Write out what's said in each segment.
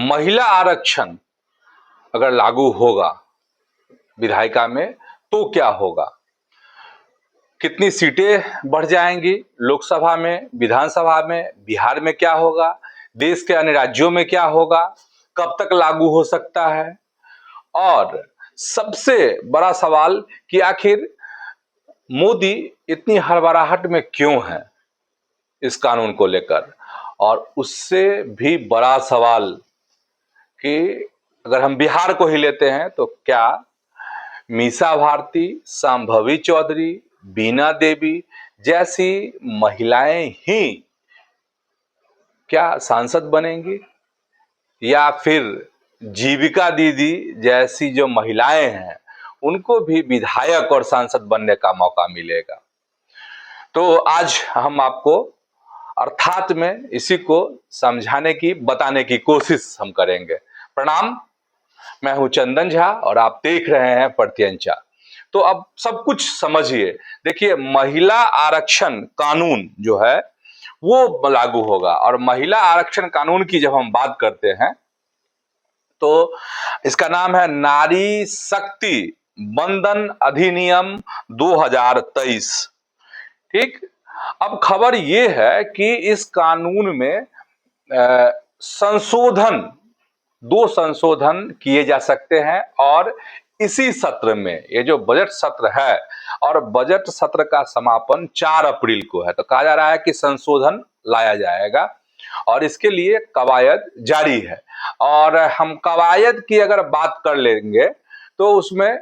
महिला आरक्षण अगर लागू होगा विधायिका में तो क्या होगा, कितनी सीटें बढ़ जाएंगी लोकसभा में, विधानसभा में, बिहार में क्या होगा, देश के अन्य राज्यों में क्या होगा, कब तक लागू हो सकता है, और सबसे बड़ा सवाल कि आखिर मोदी इतनी हड़बड़ाहट में क्यों है इस कानून को लेकर। और उससे भी बड़ा सवाल कि अगर हम बिहार को ही लेते हैं तो क्या मीसा भारती, शांभवी चौधरी, बीना देवी जैसी महिलाएं ही क्या सांसद बनेंगी, या फिर जीविका दीदी जैसी जो महिलाएं हैं उनको भी विधायक और सांसद बनने का मौका मिलेगा। तो आज हम आपको अर्थात में इसी को समझाने की, बताने की कोशिश हम करेंगे। प्रणाम, मैं हूं चंदन झा और आप देख रहे हैं प्रत्यंचा। तो अब सब कुछ समझिए। देखिए, महिला आरक्षण कानून जो है वो लागू होगा, और महिला आरक्षण कानून की जब हम बात करते हैं तो इसका नाम है नारी शक्ति वंदन अधिनियम 2023। ठीक। अब खबर ये है कि इस कानून में संशोधन, 2 संशोधन किए जा सकते हैं, और इसी सत्र में, ये जो बजट सत्र है, और बजट सत्र का समापन 4 अप्रैल को है, तो कहा जा रहा है कि संशोधन लाया जाएगा और इसके लिए कवायद जारी है। और हम कवायद की अगर बात कर लेंगे तो उसमें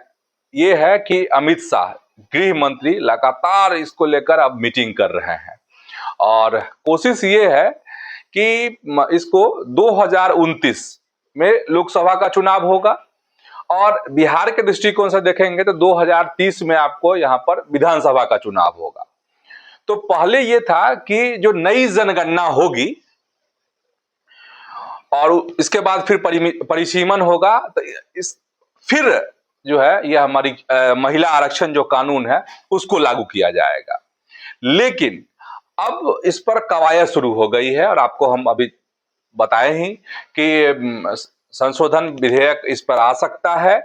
यह है कि अमित शाह गृह मंत्री लगातार इसको लेकर अब मीटिंग कर रहे हैं, और कोशिश ये है कि इसको 2029 में लोकसभा का चुनाव होगा, और बिहार के दृष्टिकोण से देखेंगे तो 2030 में आपको यहां पर विधानसभा का चुनाव होगा। तो पहले यह था कि जो नई जनगणना होगी और इसके बाद फिर परिसीमन होगा, तो फिर जो है यह हमारी महिला आरक्षण जो कानून है उसको लागू किया जाएगा। लेकिन अब इस पर कवायद शुरू हो गई है, और आपको हम अभी बताए ही कि संशोधन विधेयक इस पर आ सकता है,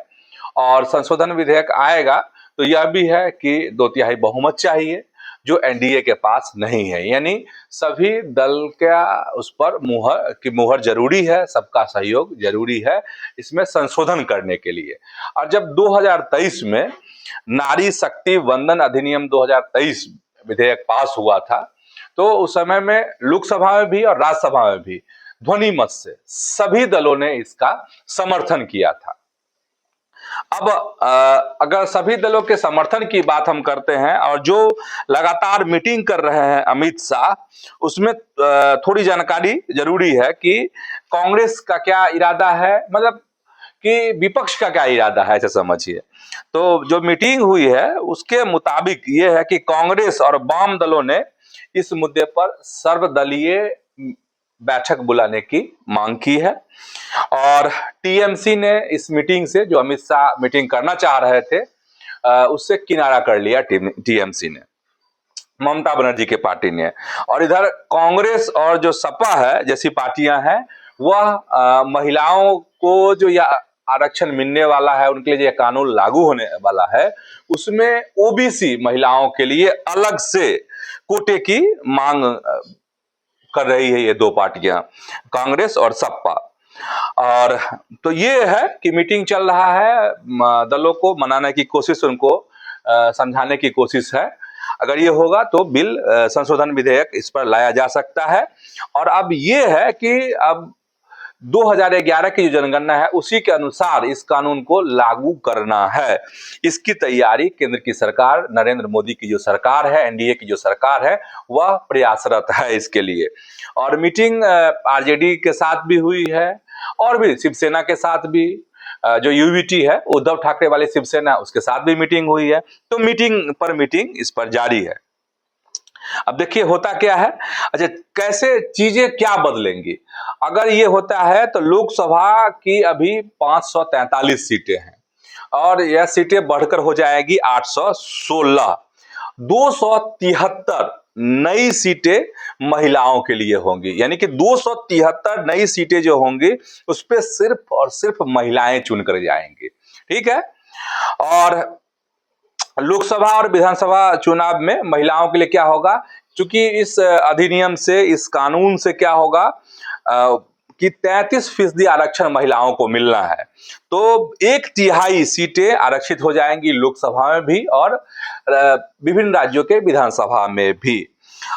और संशोधन विधेयक आएगा तो यह भी है कि 2/3 बहुमत चाहिए, जो एनडीए के पास नहीं है। यानी सभी दल का उस पर मुहर जरूरी है, सबका सहयोग जरूरी है इसमें संशोधन करने के लिए। और जब 2023 में नारी शक्ति वंदन अधिनियम 2023 विधेयक पास हुआ था, तो उस समय में लोकसभा में भी और राज्यसभा में भी ध्वनि मत से सभी दलों ने इसका समर्थन किया था। अब अगर सभी दलों के समर्थन की बात हम करते हैं, और जो लगातार मीटिंग कर रहे हैं अमित शाह, उसमें थोड़ी जानकारी जरूरी है कि कांग्रेस का क्या इरादा है, मतलब कि विपक्ष का क्या इरादा है, ऐसे समझिए। तो जो मीटिंग हुई है उसके मुताबिक ये है कि कांग्रेस और वाम दलों ने इस मुद्दे पर सर्वदलीय बैठक बुलाने की मांग की है, और टीएमसी ने इस मीटिंग से, जो अमित शाह मीटिंग करना चाह रहे थे, उससे किनारा कर लिया टीएमसी ने, ममता बनर्जी के पार्टी ने। और इधर कांग्रेस और जो सपा है जैसी पार्टियां हैं, वह महिलाओं को जो यह आरक्षण मिलने वाला है, उनके लिए यह कानून लागू होने वाला है, उसमें ओबीसी महिलाओं के लिए अलग से कोटे की मांग कर रही है ये 2 पार्टियां, कांग्रेस और सपा। और तो ये है कि मीटिंग चल रहा है, दलों को मनाने की कोशिश, उनको समझाने की कोशिश है। अगर ये होगा तो बिल संशोधन विधेयक इस पर लाया जा सकता है। और अब ये है कि अब 2011 की जो जनगणना है उसी के अनुसार इस कानून को लागू करना है। इसकी तैयारी केंद्र की सरकार, नरेंद्र मोदी की जो सरकार है, एनडीए की जो सरकार है, वह प्रयासरत है इसके लिए। और मीटिंग आरजेडी के साथ भी हुई है, और भी शिवसेना के साथ भी, जो यूवीटी है उद्धव ठाकरे वाली शिवसेना, उसके साथ भी मीटिंग हुई है। तो मीटिंग पर मीटिंग इस पर जारी है। अब देखिए होता क्या है, अच्छा कैसे चीजें क्या बदलेंगी। अगर ये होता है तो लोकसभा की अभी 543 सीटें हैं, और यह सीटें बढ़कर हो जाएगी 816। 273 नई सीटें महिलाओं के लिए होंगी, यानी कि 273 नई सीटें जो होंगी उस पे सिर्फ और सिर्फ महिलाएं चुनकर जाएंगी। ठीक है। और लोकसभा और विधानसभा चुनाव में महिलाओं के लिए क्या होगा, क्योंकि इस अधिनियम से, इस कानून से क्या होगा कि 33% आरक्षण महिलाओं को मिलना है, तो 1/3 सीटें आरक्षित हो जाएंगी लोकसभा में भी और विभिन्न राज्यों के विधानसभा में भी।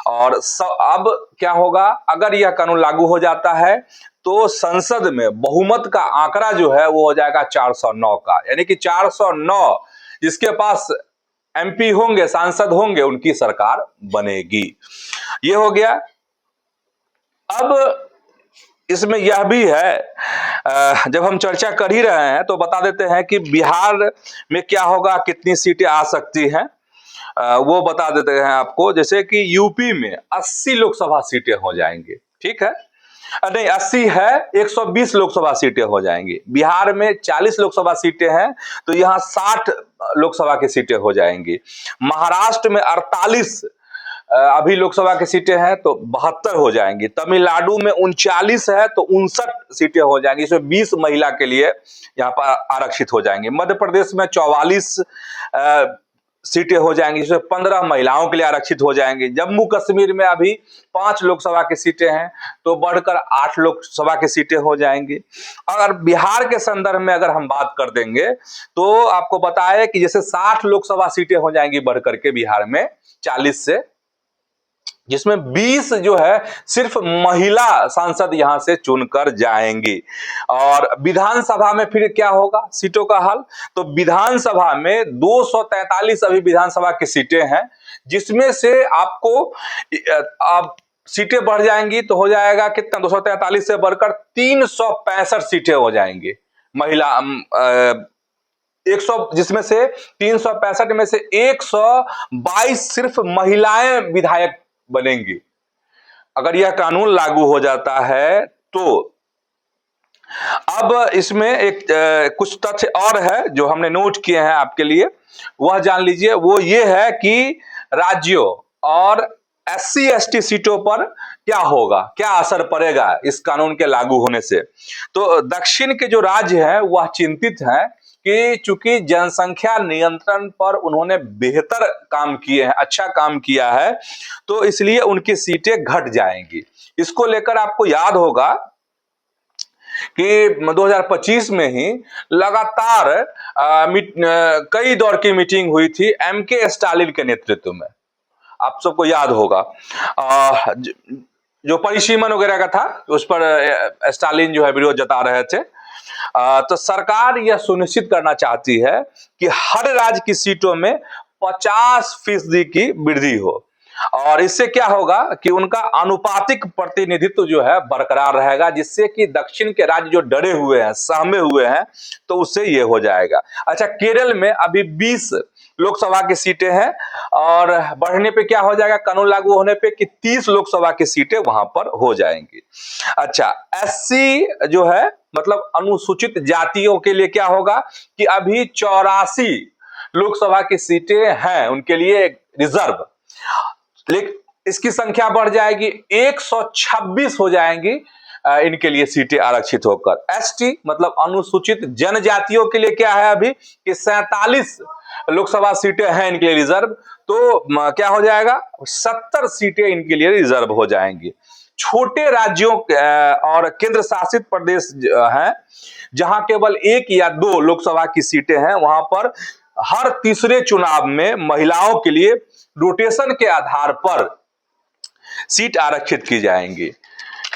और अब क्या होगा, अगर यह कानून लागू हो जाता है तो संसद में बहुमत का आंकड़ा जो है वो हो जाएगा 409 का, यानी कि 409 जिसके पास एमपी होंगे, सांसद होंगे, उनकी सरकार बनेगी। ये हो गया। अब इसमें यह भी है, जब हम चर्चा कर ही रहे हैं तो बता देते हैं कि बिहार में क्या होगा, कितनी सीटें आ सकती हैं, वो बता देते हैं आपको। जैसे कि यूपी में 80 लोकसभा सीटें हो जाएंगी। ठीक है, नहीं 80 है, 120 लोकसभा सीटें हो जाएंगी। बिहार में 40 लोकसभा सीटें हैं तो यहाँ 60 लोकसभा की सीटें हो जाएंगी। महाराष्ट्र में 48 अभी लोकसभा की सीटें हैं तो 72 हो जाएंगी। तमिलनाडु में 39 है तो 59 सीटें हो जाएंगी, इसमें 20 महिला के लिए यहाँ पर आरक्षित हो जाएंगे। मध्य प्रदेश में 44 सीटें हो जाएंगी, जिसमें 15 महिलाओं के लिए आरक्षित हो जाएंगे। जम्मू कश्मीर में अभी 5 लोकसभा की सीटें हैं तो बढ़कर 8 लोकसभा की सीटें हो जाएंगी। अगर बिहार के संदर्भ में अगर हम बात कर देंगे तो आपको बताया कि जैसे 60 लोकसभा सीटें हो जाएंगी बढ़कर के बिहार में 40 से, जिसमें 20 जो है सिर्फ महिला सांसद यहां से चुनकर जाएंगी। और विधानसभा में फिर क्या होगा सीटों का हाल, तो विधानसभा में 243 अभी विधानसभा की सीटें हैं, जिसमें से आपको अब सीटें बढ़ जाएंगी तो हो जाएगा कितना, 243 से बढ़कर 365 सीटें हो जाएंगी महिला 100, जिसमें से 365 में से 122 सिर्फ महिलाएं विधायक बनेंगी। अगर यह कानून लागू हो जाता है तो अब इसमें एक कुछ तथ्य और है जो हमने नोट किए हैं आपके लिए, वह जान लीजिए। वो ये है कि राज्यों और SC ST सीटों पर क्या होगा, क्या असर पड़ेगा इस कानून के लागू होने से। तो दक्षिण के जो राज्य हैं वह चिंतित हैं कि चूंकि जनसंख्या नियंत्रण पर उन्होंने बेहतर काम किए हैं, अच्छा काम किया है, तो इसलिए उनकी सीटें घट जाएंगी। इसको लेकर आपको याद होगा कि 2025 में ही लगातार कई दौर की मीटिंग हुई थी MK स्टालिन के नेतृत्व में, आप सबको याद होगा। जो परिसीमन वगैरह का था उस पर स्टालिन जो है विरोध जता रहे थे। तो सरकार यह सुनिश्चित करना चाहती है कि हर राज्य की सीटों में 50% की वृद्धि हो, और इससे क्या होगा कि उनका अनुपातिक प्रतिनिधित्व जो है बरकरार रहेगा, जिससे कि दक्षिण के राज्य जो डरे हुए हैं, सहमे हुए हैं, तो उससे ये हो जाएगा। अच्छा, केरल में अभी 20 लोकसभा की सीटें हैं और बढ़ने पे क्या हो जाएगा, कानून लागू होने पे कि 30 लोकसभा की सीटें वहां पर हो जाएंगी। अच्छा, SC जो है मतलब अनुसूचित जातियों के लिए क्या होगा कि अभी 84 लोकसभा की सीटें हैं उनके लिए रिजर्व, लेकिन इसकी संख्या बढ़ जाएगी, 126 हो जाएंगी इनके लिए सीटें आरक्षित होकर। ST मतलब अनुसूचित जनजातियों के लिए क्या है अभी कि 47 लोकसभा सीटें हैं इनके लिए रिजर्व, तो क्या हो जाएगा 70 सीटें इनके लिए रिजर्व हो जाएंगी। छोटे राज्यों और केंद्र शासित प्रदेश हैं जहां केवल 1 या 2 लोकसभा की सीटें हैं, वहां पर हर तीसरे चुनाव में महिलाओं के लिए रोटेशन के आधार पर सीट आरक्षित की जाएंगी।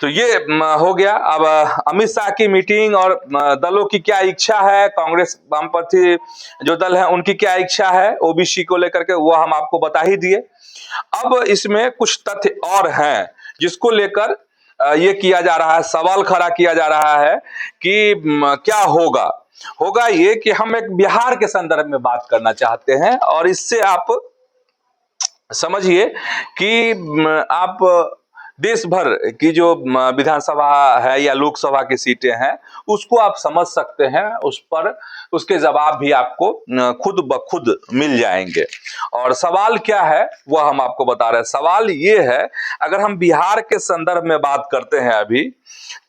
तो ये हो गया। अब अमित शाह की मीटिंग और दलों की क्या इच्छा है, कांग्रेस वामपंथी जो दल है उनकी क्या इच्छा है ओबीसी को लेकर के, वो हम आपको बता ही दिए। अब इसमें कुछ तथ्य और हैं जिसको लेकर ये किया जा रहा है, सवाल खड़ा किया जा रहा है कि क्या होगा ये कि हम एक बिहार के संदर्भ में बात करना चाहते हैं, और इससे आप समझिए कि आप देश भर की जो विधानसभा है या लोकसभा की सीटें हैं उसको आप समझ सकते हैं, उस पर उसके जवाब भी आपको खुद ब खुद मिल जाएंगे। और सवाल क्या है वह हम आपको बता रहे हैं। सवाल ये है, अगर हम बिहार के संदर्भ में बात करते हैं अभी,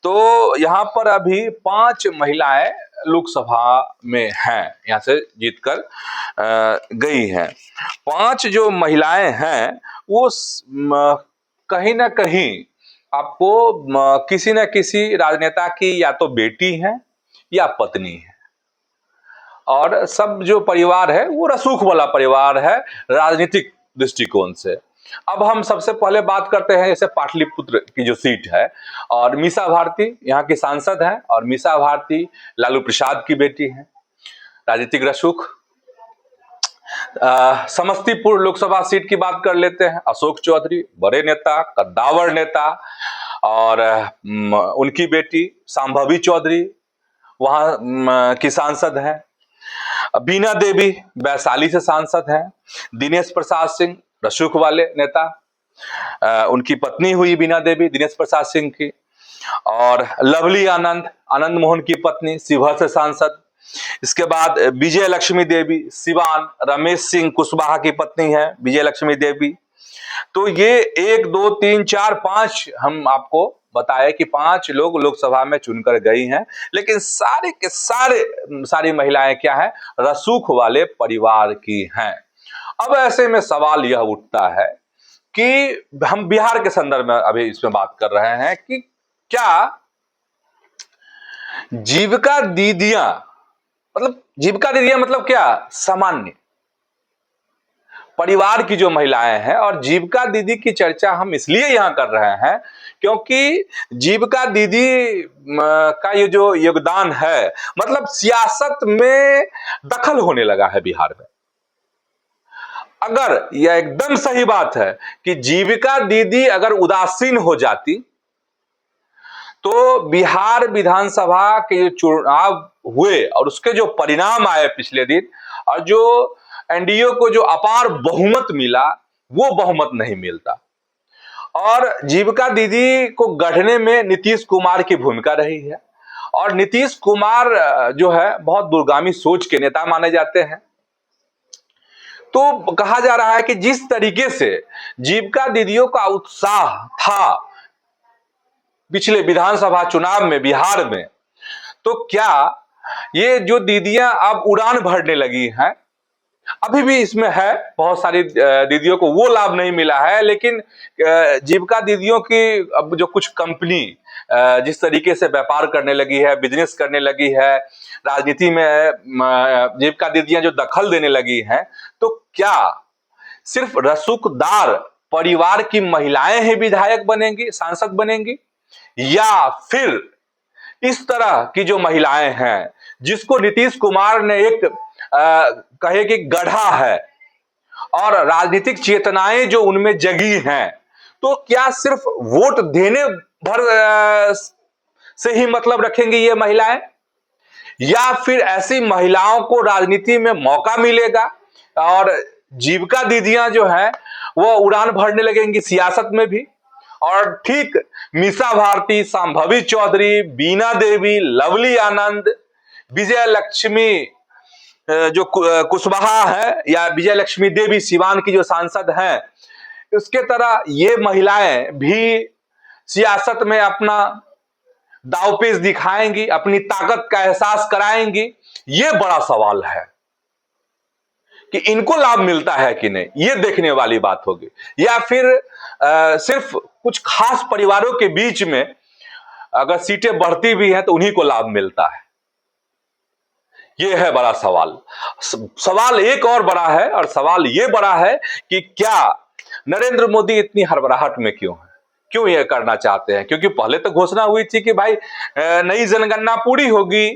तो यहाँ पर अभी 5 महिलाएं लोकसभा में हैं, यहाँ से जीतकर गई हैं। 5 जो महिलाएं हैं वो कहीं ना कहीं आपको किसी न किसी राजनेता की या तो बेटी है या पत्नी है। और सब जो परिवार है वो रसूख वाला परिवार है राजनीतिक दृष्टिकोण से। अब हम सबसे पहले बात करते हैं जैसे पाटलिपुत्र की जो सीट है, और मीसा भारती यहाँ की सांसद है, और मीसा भारती लालू प्रसाद की बेटी है, राजनीतिक रसूख। समस्तीपुर लोकसभा सीट की बात कर लेते हैं, अशोक चौधरी बड़े नेता, कद्दावर नेता, और उनकी बेटी संभवी चौधरी वहां की सांसद है। बीना देवी वैशाली से सांसद हैं। दिनेश प्रसाद सिंह रसूख वाले नेता, उनकी पत्नी हुई बीना देवी दिनेश प्रसाद सिंह की। और लवली आनंद, आनंद मोहन की पत्नी, शिवहर से सांसद। इसके बाद विजय लक्ष्मी देवी सिवान, रमेश सिंह कुशवाहा की पत्नी है विजय लक्ष्मी देवी। तो ये 1 2 3 4 5 हम आपको बताए कि 5 लोग लोकसभा में चुनकर गई हैं, लेकिन सारे के सारी महिलाएं क्या है, रसूख वाले परिवार की हैं। अब ऐसे में सवाल यह उठता है कि हम बिहार के संदर्भ में अभी इसमें बात कर रहे हैं कि क्या जीविका दीदियां, मतलब जीविका दीदियां मतलब क्या, सामान्य परिवार की जो महिलाएं हैं। और जीविका दीदी की चर्चा हम इसलिए यहां कर रहे हैं क्योंकि जीविका दीदी का ये जो योगदान है, मतलब सियासत में दखल होने लगा है बिहार में। अगर यह एकदम सही बात है कि जीविका दीदी अगर उदासीन हो जाती तो बिहार विधानसभा के जो चुनाव हुए और उसके जो परिणाम आए पिछले दिन, और जो एनडीए को जो अपार बहुमत मिला, वो बहुमत नहीं मिलता। और जीविका दीदी को गढ़ने में नीतीश कुमार की भूमिका रही है। और नीतीश कुमार जो है बहुत दूरगामी सोच के नेता माने जाते हैं। तो कहा जा रहा है कि जिस तरीके से जीविका दीदियों का उत्साह था पिछले विधानसभा चुनाव में बिहार में, तो क्या ये जो दीदियां अब उड़ान भरने लगी हैं, अभी भी इसमें है बहुत सारी दीदियों को वो लाभ नहीं मिला है, लेकिन जीविका दीदियों की अब जो कुछ कंपनी जिस तरीके से व्यापार करने लगी है, बिजनेस करने लगी है, राजनीति में जीविका दीदियां जो दखल देने लगी हैं, तो क्या सिर्फ रसूखदार परिवार की महिलाएं ही विधायक बनेंगी, सांसद बनेंगी, या फिर इस तरह की जो महिलाएं हैं जिसको नीतीश कुमार ने एक कहे कि गढ़ा है और राजनीतिक चेतनाएं जो उनमें जगी हैं, तो क्या सिर्फ वोट देने भर से ही मतलब रखेंगी ये महिलाएं, या फिर ऐसी महिलाओं को राजनीति में मौका मिलेगा और जीविका दीदियां जो है वो उड़ान भरने लगेंगी सियासत में भी। और ठीक मीसा भारती, संभवी चौधरी, बीना देवी, लवली आनंद, विजय लक्ष्मी जो कुशवाहा है, या विजय लक्ष्मी देवी सिवान की जो सांसद हैं, उसके तरह ये महिलाएं भी सियासत में अपना दांवपेच दिखाएंगी, अपनी ताकत का एहसास कराएंगी। ये बड़ा सवाल है कि इनको लाभ मिलता है कि नहीं, ये देखने वाली बात होगी। या फिर सिर्फ कुछ खास परिवारों के बीच में अगर सीटें बढ़ती भी हैं तो उन्हीं को लाभ मिलता है। ये है बड़ा सवाल। सवाल एक और बड़ा है, और सवाल ये बड़ा है कि क्या नरेंद्र मोदी इतनी हड़बड़ाहट में क्यों है, क्यों ये करना चाहते हैं? क्योंकि पहले तो घोषणा हुई थी कि भाई नई जनगणना पूरी होगी,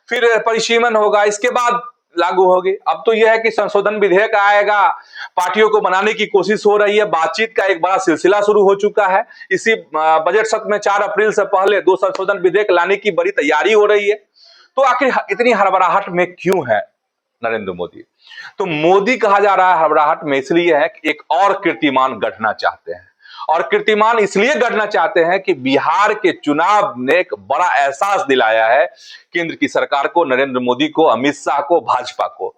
फिर परिसीमन होगा, इसके बाद लागू होगी। अब तो यह है कि संशोधन विधेयक आएगा, पार्टियों को बनाने की कोशिश हो रही है, बातचीत का एक बड़ा सिलसिला शुरू हो चुका है। इसी बजट सत्र में 4 अप्रैल से पहले 2 संशोधन विधेयक लाने की बड़ी तैयारी हो रही है। तो आखिर इतनी हड़बड़ाहट में क्यों है नरेंद्र मोदी? तो मोदी कहा जा रहा है हड़बड़ाहट में इसलिए है कि एक और कीर्तिमान गढ़ना चाहते हैं। और कीर्तिमान इसलिए गढ़ना चाहते हैं कि बिहार के चुनाव ने एक बड़ा एहसास दिलाया है केंद्र की सरकार को, नरेंद्र मोदी को, अमित शाह को, भाजपा को,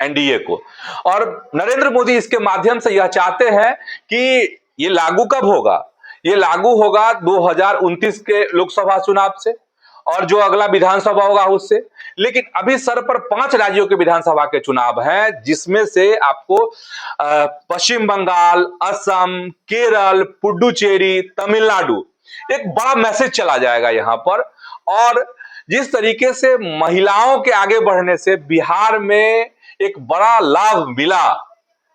एनडीए को। और नरेंद्र मोदी इसके माध्यम से यह चाहते हैं कि ये लागू कब होगा? ये लागू होगा 2029 के लोकसभा चुनाव से और जो अगला विधानसभा होगा उससे। लेकिन अभी सर पर 5 राज्यों के विधानसभा के चुनाव हैं, जिसमें से आपको पश्चिम बंगाल, असम, केरल, पुडुचेरी, तमिलनाडु, एक बड़ा मैसेज चला जाएगा यहां पर। और जिस तरीके से महिलाओं के आगे बढ़ने से बिहार में एक बड़ा लाभ मिला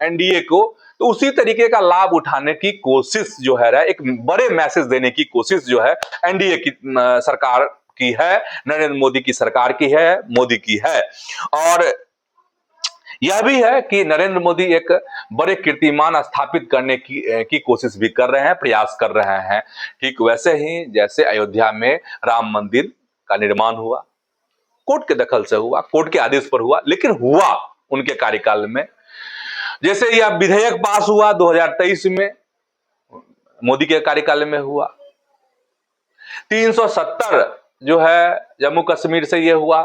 एनडीए को, तो उसी तरीके का लाभ उठाने की कोशिश जो है, एक बड़े मैसेज देने की कोशिश जो है एनडीए की सरकार की है, नरेंद्र मोदी की सरकार की है, मोदी की है। और यह भी है कि नरेंद्र मोदी एक बड़े कीर्तिमान स्थापित करने की कोशिश भी कर रहे हैं, प्रयास कर रहे हैं। ठीक वैसे ही जैसे अयोध्या में राम मंदिर का निर्माण हुआ, कोर्ट के दखल से हुआ, कोर्ट के आदेश पर हुआ, लेकिन हुआ उनके कार्यकाल में। जैसे यह विधेयक पास हुआ 2023 में, मोदी के कार्यकाल में हुआ। 370 जो है जम्मू कश्मीर से यह हुआ,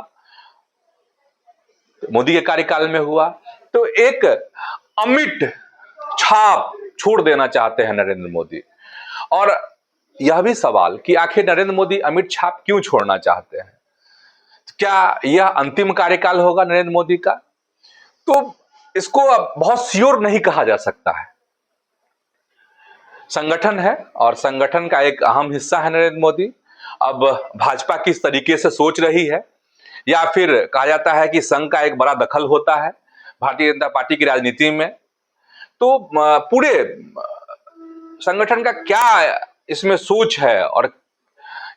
मोदी के कार्यकाल में हुआ। तो एक अमिट छाप छोड़ देना चाहते हैं नरेंद्र मोदी। और यह भी सवाल कि आखिर नरेंद्र मोदी अमिट छाप क्यों छोड़ना चाहते हैं? क्या यह अंतिम कार्यकाल होगा नरेंद्र मोदी का? तो इसको अब बहुत श्योर नहीं कहा जा सकता है। संगठन है और संगठन का एक अहम हिस्सा है नरेंद्र मोदी। अब भाजपा किस तरीके से सोच रही है, या फिर कहा जाता है कि संघ का एक बड़ा दखल होता है भारतीय जनता पार्टी की राजनीति में, तो पूरे संगठन का क्या इसमें सोच है और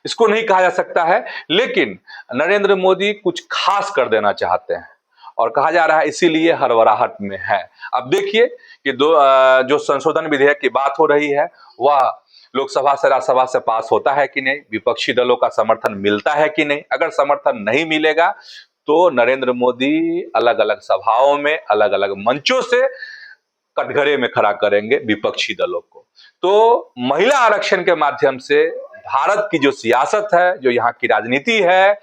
इसको नहीं कहा जा सकता है। लेकिन नरेंद्र मोदी कुछ खास कर देना चाहते हैं और कहा जा रहा है इसीलिए हड़बड़ाहट में है। अब देखिए कि जो संशोधन विधेयक की बात हो रही है वह लोकसभा से राज्यसभा से पास होता है कि नहीं, विपक्षी दलों का समर्थन मिलता है कि नहीं। अगर समर्थन नहीं मिलेगा तो नरेंद्र मोदी अलग अलग सभाओं में, अलग अलग मंचों से कटघरे में खड़ा करेंगे विपक्षी दलों को। तो महिला आरक्षण के माध्यम से भारत की जो सियासत है, जो यहाँ की राजनीति है,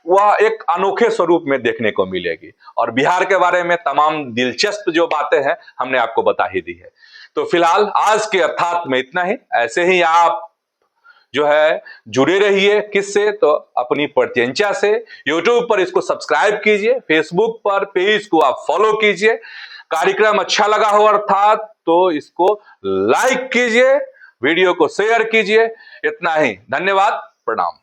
वह एक अनोखे स्वरूप में देखने को मिलेगी। और बिहार के बारे में तमाम दिलचस्प जो बातें हैं हमने आपको बता ही दी है। तो फिलहाल आज के अर्थात में इतना ही। ऐसे ही आप जो है जुड़े रहिए किससे, तो अपनी प्रत्यंचा से। यूट्यूब पर इसको सब्सक्राइब कीजिए, फेसबुक पर पेज को आप फॉलो कीजिए। कार्यक्रम अच्छा लगा हो अर्थात तो इसको लाइक कीजिए, वीडियो को शेयर कीजिए। इतना ही, धन्यवाद, प्रणाम।